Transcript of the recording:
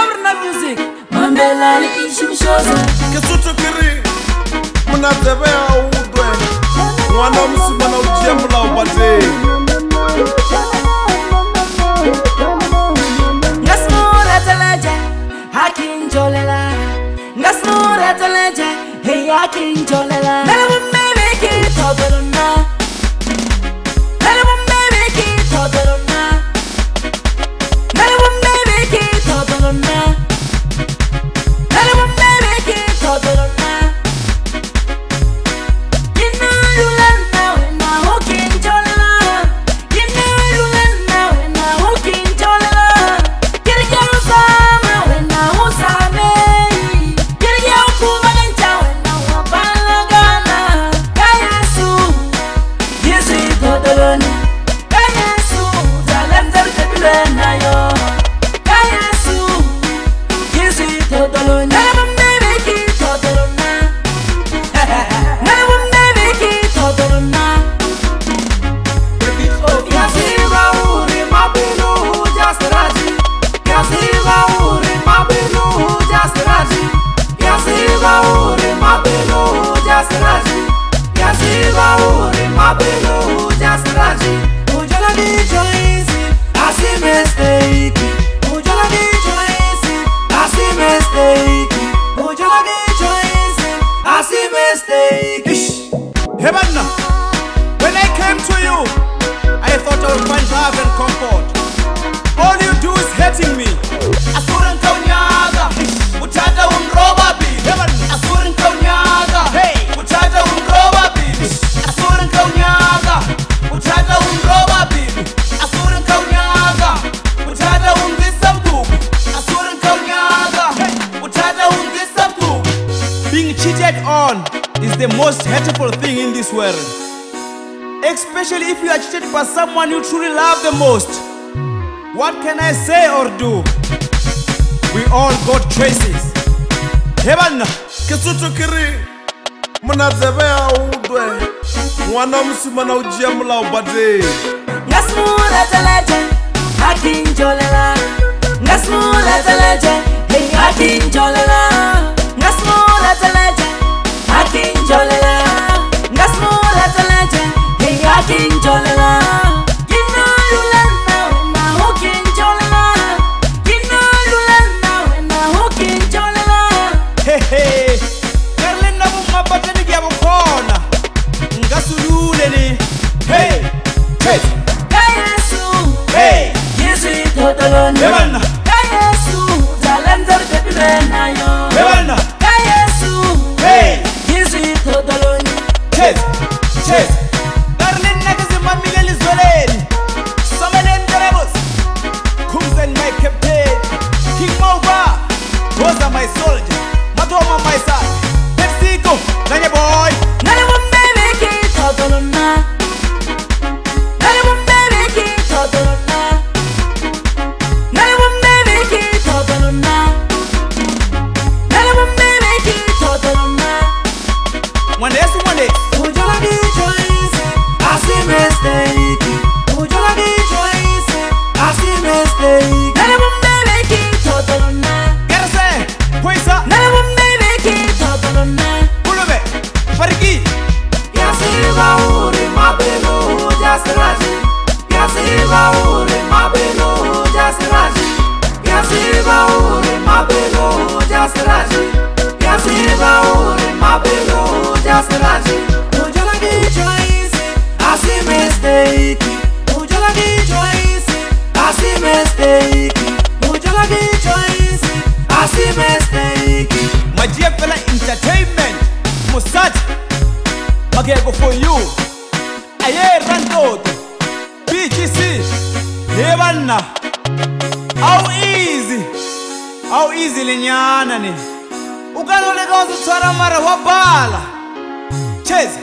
Governor music Mandela li ishimshoza Kisutu kiri Muna tebe ya udwe Mwana msima na ujemla ubate Ngasmura teleje Hakin jolela Ngasmura teleje Hey hakin jolela Nala mumbebe ki toberuna Nala mumbebe ki toberuna Nala mumbebe ki toberuna Nala mumbebe ki toberuna Yinu lulana wena hukin jolela Yinu lulana wena hukin jolela Kirja usama wena usame Kirja ukumancha wena wabalagana Kayasu Yesu itodoloni Kayasu Zalemzel tebilena yo Kayasu Yesu itodoloni Nalamumebe ki todolona Nalamumebe ki todolona Yasiba uri mabinu jasiraji Yasiba uri mabinu jasiraji Yasiba uri mabinu jasiraji Yasiba uri mabinu jasiraji Ujala di choisi asi mistake Ujala di choisi asi mistake Ujala di choisi asi mistake Hebanna, when I came to you I thought I would find love and comfort. All you do is hating me. Asurin kaunyaga Utata unroba bi Asurin kaunyaga Utata unroba bi Asurin kaunyaga Utata unroba bi Asurin kaunyaga Utata ungisabdu Asurin kaunyaga Utata ungisabdu. Being cheated on is the most hateful thing in this world. Especially if you are cheated by someone you truly love the most. What can I say or do? We all got choices. Hebanna, Kisutu kiri Muna tebe ya udwe Mwana msima na ujemla ubate Ngasmura teleje Hakin jolela Ngasmura teleje Hey hakin jolela Ngasmura teleje Hakin jolela Ngasmura teleje Hey hakin jolela Yinu lulana wena hukin jolela Yinu lulana wena hukin jolela Hehe, Karlina mumabate ni gya bukona Ngasulule ni Hey, hey, Kayasu hey Yesu itodoloni Hebanna, Kayasu Zalemzer tebilena yo Hebanna, Kayasu hey Yesu itodoloni Chase, chase Karlina kizima mileli zweleni Summoning rebels Kumzen my captain King Mauba Those are my soldiers Matoma my son Pepsico, Nanya boy Nalamumebe ki todolona Nalamumebe ki todolona Nalamumebe ki todolona Nalamumebe ki todolona Mwanesi mwanesi Ujala di choice asi mistake Ujala di choice asi mistake Nalamumebe ki todolona Gerse, Poisa, Nalamumebe ki todolona Ulube, Fariki Yasiba uri mabinu jasiraji Yasiba uri mabinu jasiraji Yasiba uri mabinu jasiraji Yasiba uri mabinu jasiraji Ujala di choice asi mistake Ujala di choice asi mistake Ujala di choice asi mistake Majia Fela Entertainment Musat Magego for you Aye Randot BGC Hebanna How easy linyana ni Ukaloleka uzithwala mara wabhala Chase